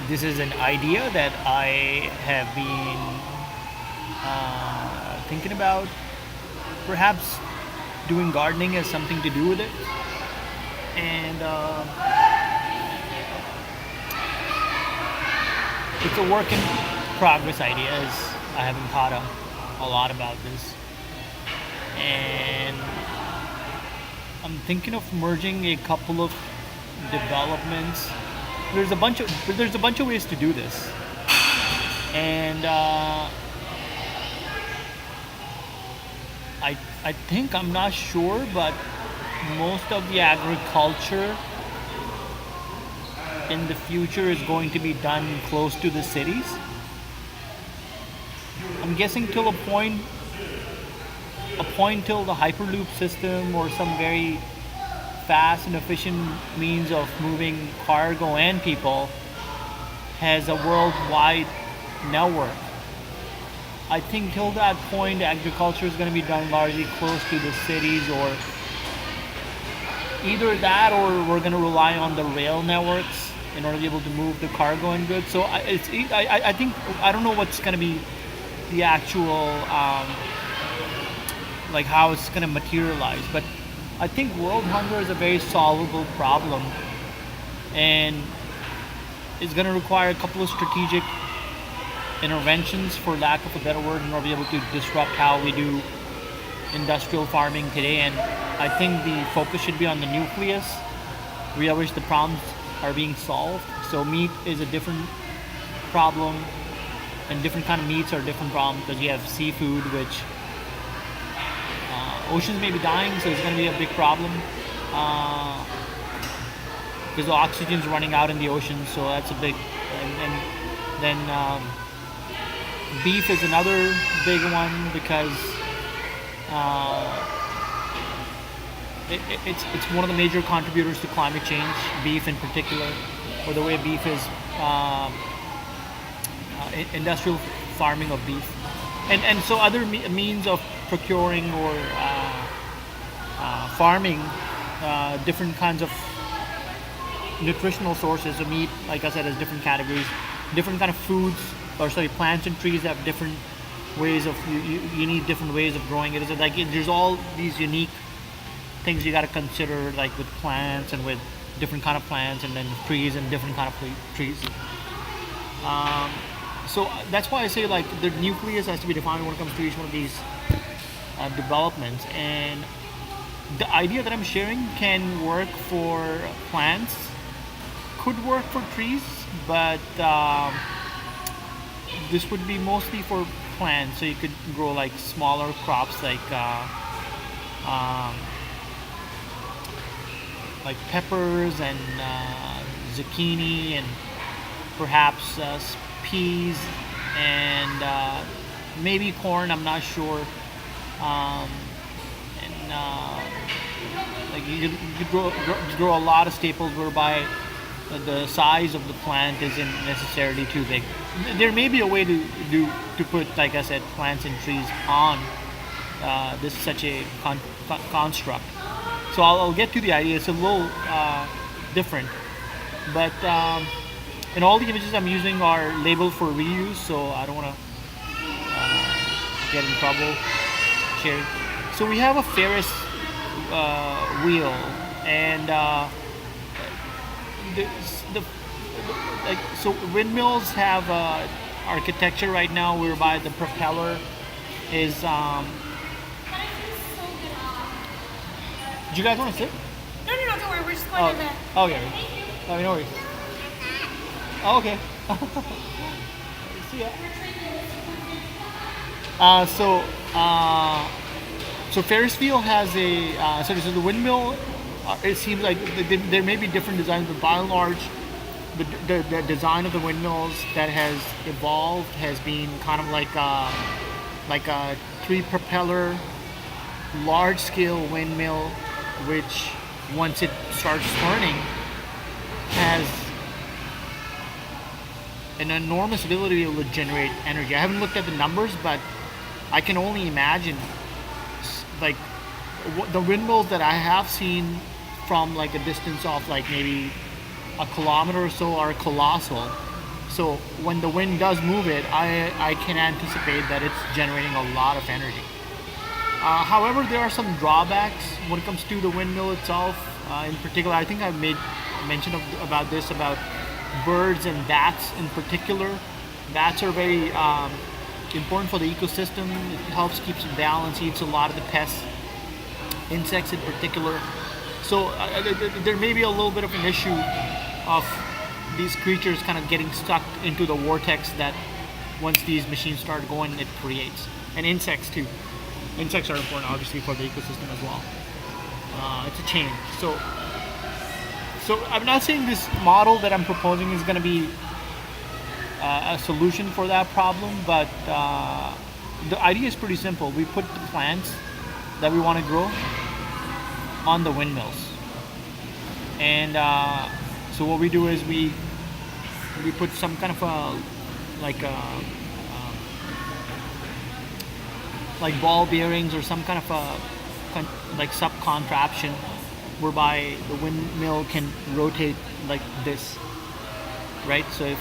this is an idea that I have been thinking about. Perhaps doing gardening has something to do with it, and it's a work in progress idea. As I haven't thought a lot about this, and I'm thinking of merging a couple of developments. There's a bunch of ways to do this, and I think I'm not sure, but most of the agriculture in the future is going to be done close to the cities. I'm guessing till a point till the hyperloop system or some very fast and efficient means of moving cargo and people has a worldwide network. I think till that point, agriculture is going to be done largely close to the cities, or either that, or we're going to rely on the rail networks in order to be able to move the cargo and goods. So I think I don't know what's going to be the actual like how it's going to materialize, but I think world hunger is a very solvable problem, and it's going to require a couple of strategic interventions, for lack of a better word, in order to be able to disrupt how we do industrial farming today. And I think the focus should be on the nucleus, via which the problems are being solved. So meat is a different problem, and different kind of meats are different problems, because you have seafood, which oceans may be dying, so it's going to be a big problem. Because the oxygen's running out in the ocean, so that's a big. And then beef is another big one, because it's one of the major contributors to climate change. Beef in particular, or the way beef is industrial farming of beef, and so other means of procuring or farming different kinds of nutritional sources of meat. Like I said, has different categories, different kind of foods, or sorry, plants and trees have different ways of you need different ways of growing it. Like there's all these unique things you got to consider, like with plants and with different kind of plants, and then trees and different kind of trees. So that's why I say, like, the nucleus has to be defined when it comes to each one of these developments. And the idea that I'm sharing can work for plants, could work for trees, but this would be mostly for plants. So you could grow like smaller crops, like peppers and zucchini, and perhaps peas, and maybe corn. I'm not sure. And like you could grow a lot of staples whereby the size of the plant isn't necessarily too big. There may be a way to put, like I said, plants and trees on this such a construct. So I'll get to the idea. It's a little different, but and all the images I'm using are labeled for reuse, so I don't want to get in trouble sharing. So we have a Ferris wheel, and the like, so windmills have architecture right now whereby the propeller is. Do you guys want to sit? No, don't worry. We're just going to the. Oh, okay. Oh, no worries. Oh, okay. See ya. So Ferris wheel has a so the windmill. It seems like there may be different designs, but by and large, the design of the windmills that has evolved has been kind of like a 3 propeller, large scale windmill, which once it starts turning has an enormous ability to generate energy. I haven't looked at the numbers, but I can only imagine, like, the windmills that I have seen from like a distance of like maybe a kilometer or so are colossal, So when the wind does move it, I can anticipate that it's generating a lot of energy. However, there are some drawbacks when it comes to the windmill itself. In particular, I think I've made mention about this, about birds and bats in particular. Bats are very important for the ecosystem. It helps keeps it balanced, eats a lot of the pests, insects in particular. So there may be a little bit of an issue of these creatures kind of getting stuck into the vortex that once these machines start going, it creates. And insects too. Insects are important, obviously, for the ecosystem as well. It's a chain. So I'm not saying this model that I'm proposing is going to be a solution for that problem, but the idea is pretty simple. We put the plants that we want to grow on the windmills, and so what we do is we put some kind of like ball bearings or some kind of like subcontraction whereby the windmill can rotate like this, right? So if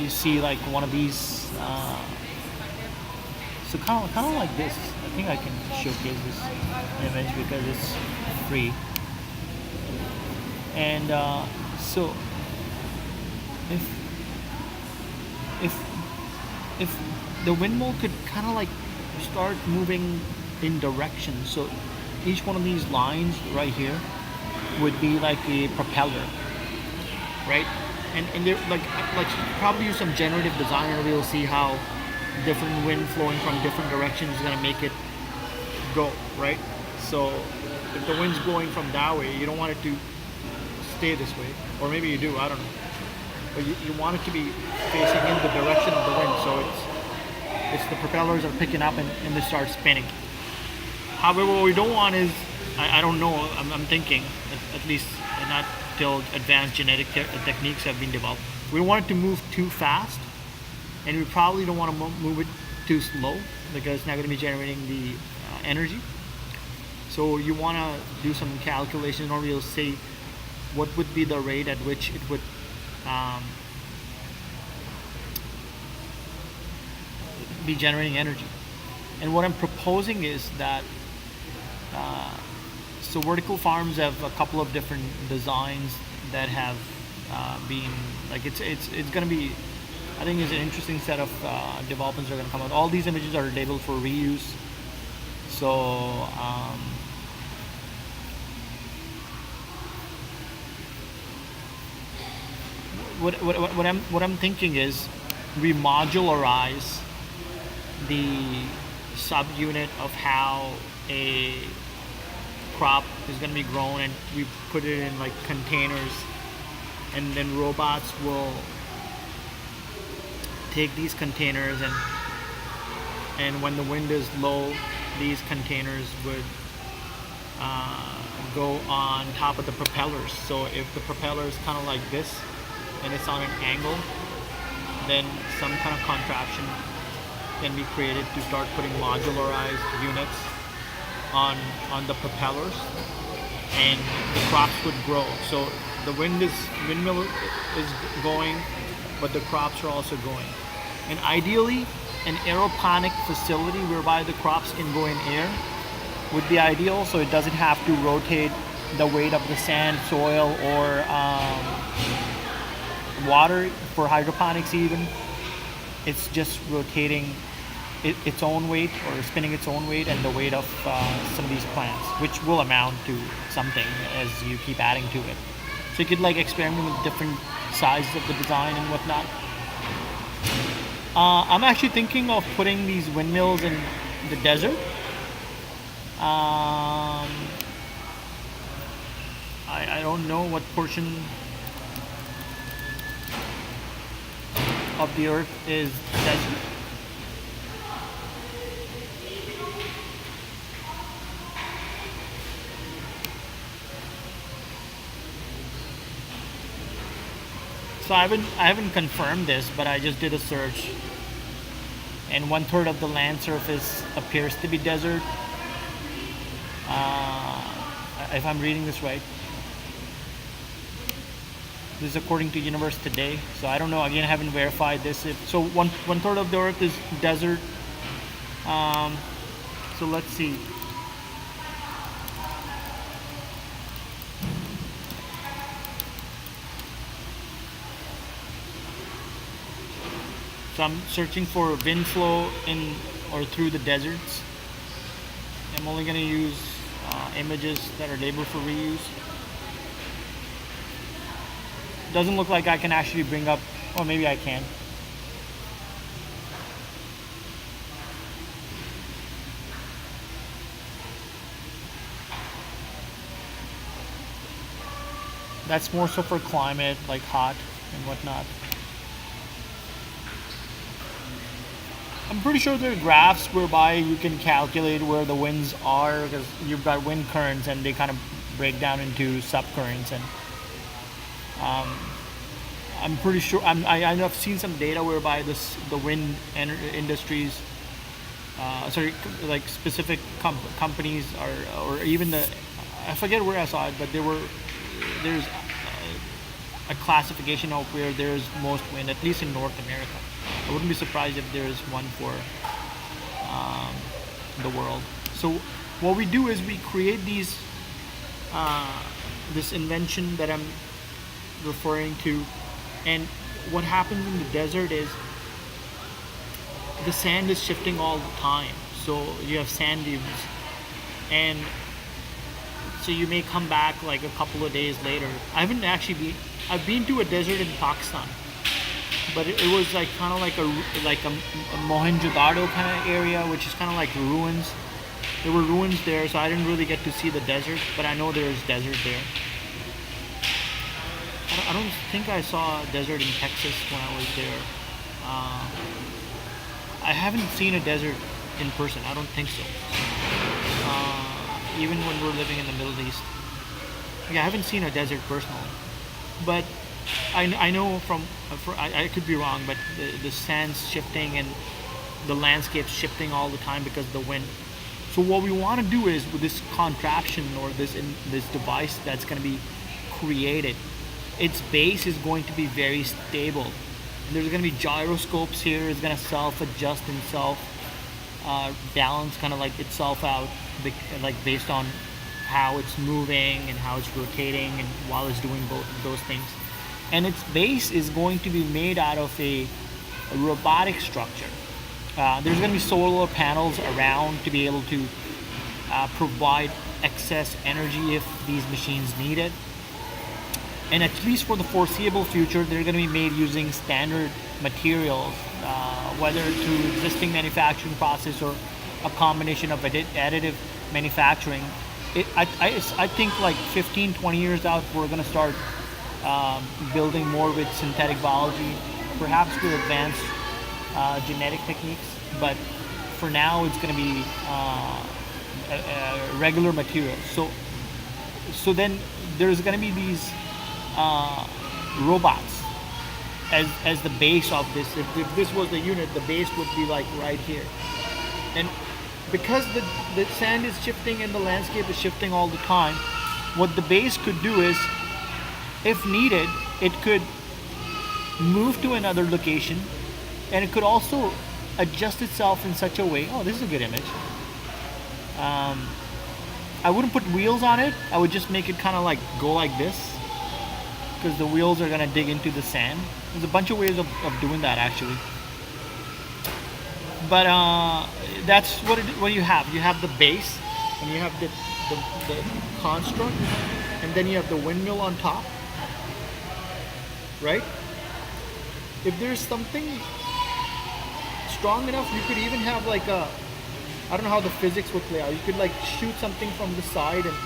you see like one of these, so kind of like this. I think I can showcase this image because it's free. And so if the windmill could kind of like start moving in direction, so each one of these lines right here would be like a propeller, right? And they're like probably use some generative design, and we'll see how different wind flowing from different directions is going to make it go, right? So if the wind's blowing from that way, you don't want it to stay this way, or maybe you do, I don't know, but you want it to be facing in the direction of the wind, so it's the propellers are picking up and they start spinning. However, what we don't want is, I don't know, I'm thinking, at least not till advanced genetic techniques have been developed, we don't want it to move too fast, and we probably don't want to move it too slow because it's not going to be generating the energy. So you want to do some calculations, or you'll see what would be the rate at which it would be generating energy. And what I'm proposing is that so vertical farms have a couple of different designs that have been like it's going to be, I think it's an interesting set of developments that are going to come out. All these images are labeled for reuse. So what I'm thinking is we modularize the subunit of how a crop is going to be grown, and we put it in like containers, and then robots will take these containers, and when the wind is low, these containers would go on top of the propellers. So if the propeller is kind of like this and it's on an angle, then some kind of contraption can be created to start putting modularized units on the propellers, and the crops would grow. So the windmill is going, but the crops are also going. And ideally, an aeroponic facility whereby the crops can go in air would be ideal, so it doesn't have to rotate the weight of the sand, soil, or water for hydroponics even. It's just rotating its own weight, or spinning its own weight, and the weight of some of these plants, which will amount to something as you keep adding to it. So you could like experiment with different sizes of the design and whatnot. I'm actually thinking of putting these windmills in the desert. I don't know what portion of the earth is desert. So I haven't confirmed this, but I just did a search, and 1/3 of the land surface appears to be desert. If I'm reading this right. This is according to Universe Today. So I don't know. Again, I haven't verified this. So one third of the Earth is desert. So let's see. So I'm searching for wind flow in or through the deserts. I'm only going to use images that are labeled for reuse. Doesn't look like I can actually bring up, or maybe I can. That's more so for climate, like hot and whatnot. I'm pretty sure there are graphs whereby you can calculate where the winds are, because you've got wind currents and they kind of break down into subcurrents. And I'm pretty sure I've seen some data whereby the wind industries, like specific companies or even I forget where I saw it, but there's a classification of where there's most wind, at least in North America. I wouldn't be surprised if there's one for the world. So what we do is we create these this invention that I'm referring to, and what happens in the desert is the sand is shifting all the time. So you have sand dunes, and so you may come back like a couple of days later. I've been to a desert in Pakistan, but it was like kind of like a Mohenjo-daro kind of area, which is kind of like ruins. There were ruins there, so I didn't really get to see the desert, but I know there's desert there. I don't think I saw a desert in Texas when I was there. I haven't seen a desert in person. I don't think so. Even when we're living in the Middle East. Yeah, I haven't seen a desert personally. But I know I could be wrong, but the sand's shifting and the landscape's shifting all the time because of the wind. So what we want to do is with this contraption or this device that's going to be created, its base is going to be very stable. And there's going to be gyroscopes here. It's going to self-adjust and balance kind of like itself out, like based on how it's moving and how it's rotating and while it's doing both of those things. And its base is going to be made out of a robotic structure. There's going to be solar panels around to be able to provide excess energy if these machines need it. And at least for the foreseeable future, they're going to be made using standard materials, whether through existing manufacturing process or a combination of additive manufacturing. I think like 15, 20 years out, we're going to start building more with synthetic biology, perhaps with advanced genetic techniques. But for now, it's going to be regular materials. So then there's going to be these robots as the base of this. If this was the unit, the base would be like right here. And because the sand is shifting and the landscape is shifting all the time, what the base could do is, if needed, it could move to another location, and it could also adjust itself in such a way. Oh, this is a good image. I wouldn't put wheels on it. I would just make it kind of like go like this, because the wheels are gonna dig into the sand. There's a bunch of ways of doing that actually. But that's what you have. You have the base, and you have the construct, and then you have the windmill on top, right? If there's something strong enough, you could even have like I don't know how the physics would play out. You could like shoot something from the side and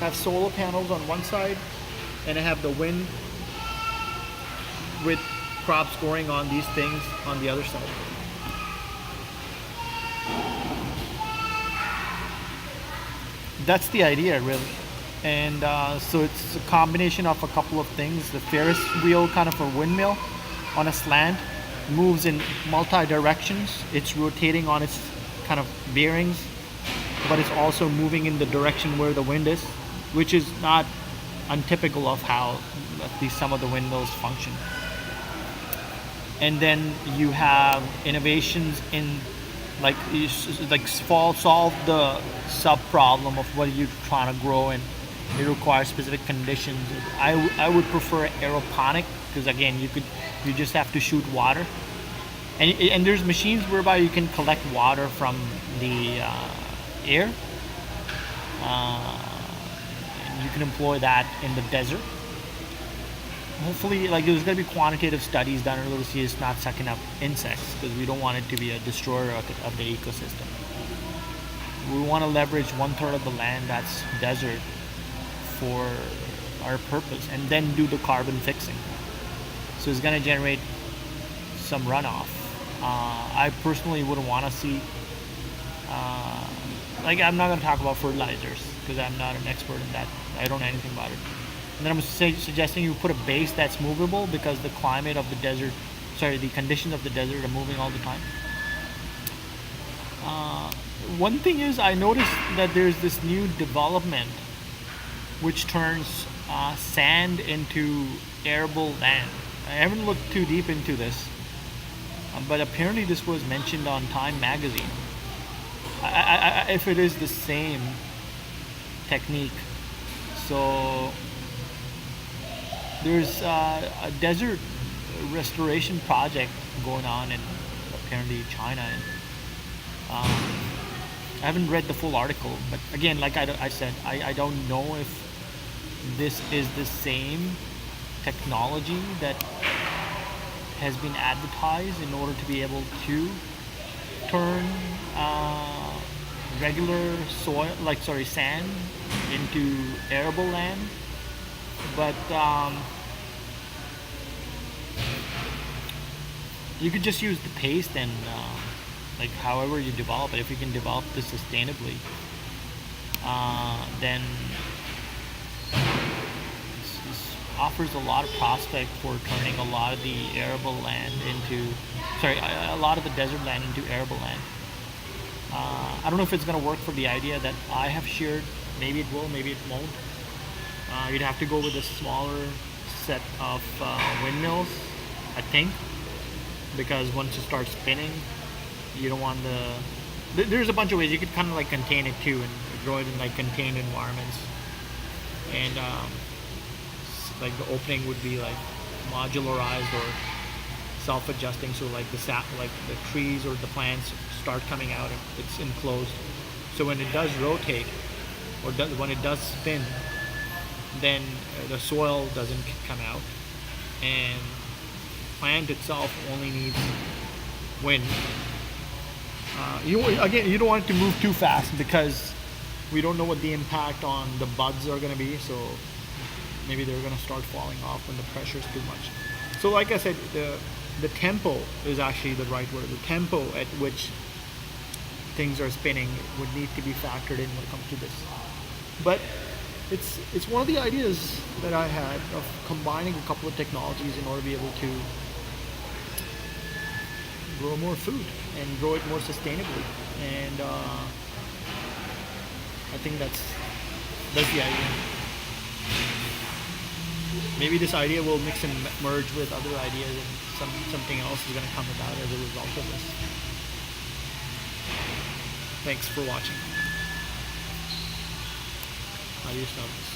have solar panels on one side, and have the wind with crops growing on these things on the other side. That's the idea, really. And so it's a combination of a couple of things. The Ferris wheel, kind of a windmill on a slant, moves in multi-directions. It's rotating on its kind of bearings, but it's also moving in the direction where the wind is, which is not untypical of how at least some of the windmills function. And then you have innovations in solve the sub problem of what you're trying to grow, and it requires specific conditions. I would prefer aeroponic, because again you just have to shoot water, and there's machines whereby you can collect water from the air. And you can employ that in the desert. Hopefully, there's going to be quantitative studies done in order to see it's not sucking up insects, because we don't want it to be a destroyer of the ecosystem. We want to leverage 1/3 of the land that's desert for our purpose, and then do the carbon fixing. So it's going to generate some runoff. I personally wouldn't want to see. I'm not going to talk about fertilizers, because I'm not an expert in that. I don't know anything about it. And then I'm suggesting you put a base that's movable, because the climate of the desert, the conditions of the desert are moving all the time. One thing is, I noticed that there's this new development which turns sand into arable land. I haven't looked too deep into this, but apparently this was mentioned on Time magazine. If it is the same technique. So there's a desert restoration project going on in apparently China. And, I haven't read the full article, but again, like I said, I don't know if this is the same technology that has been advertised in order to be able to turn regular soil, sand, into arable land. But you could just use the paste and however you develop it. If you can develop this sustainably, then this offers a lot of prospect for turning a lot of the arable land into, a lot of the desert land into arable land. I don't know if it's going to work for the idea that I have shared. Maybe it will, maybe it won't. You'd have to go with a smaller set of windmills, I think, because once you start spinning, you don't want there's a bunch of ways you could kind of contain it too, and grow it in contained environments. And the opening would be modularized or self-adjusting, so the trees or the plants start coming out and it's enclosed. So when it does rotate, or when it does spin, then the soil doesn't come out, and plant itself only needs wind. You don't want it to move too fast, because we don't know what the impact on the buds are going to be. So maybe they're going to start falling off when the pressure is too much. So like I said, the tempo is actually the right word. The tempo at which things are spinning would need to be factored in when it comes to this. But it's one of the ideas that I had of combining a couple of technologies in order to be able to grow more food and grow it more sustainably. And I think that's the idea. Maybe this idea will mix and merge with other ideas, and something else is going to come about as a result of this. Thanks for watching. Adios, novels.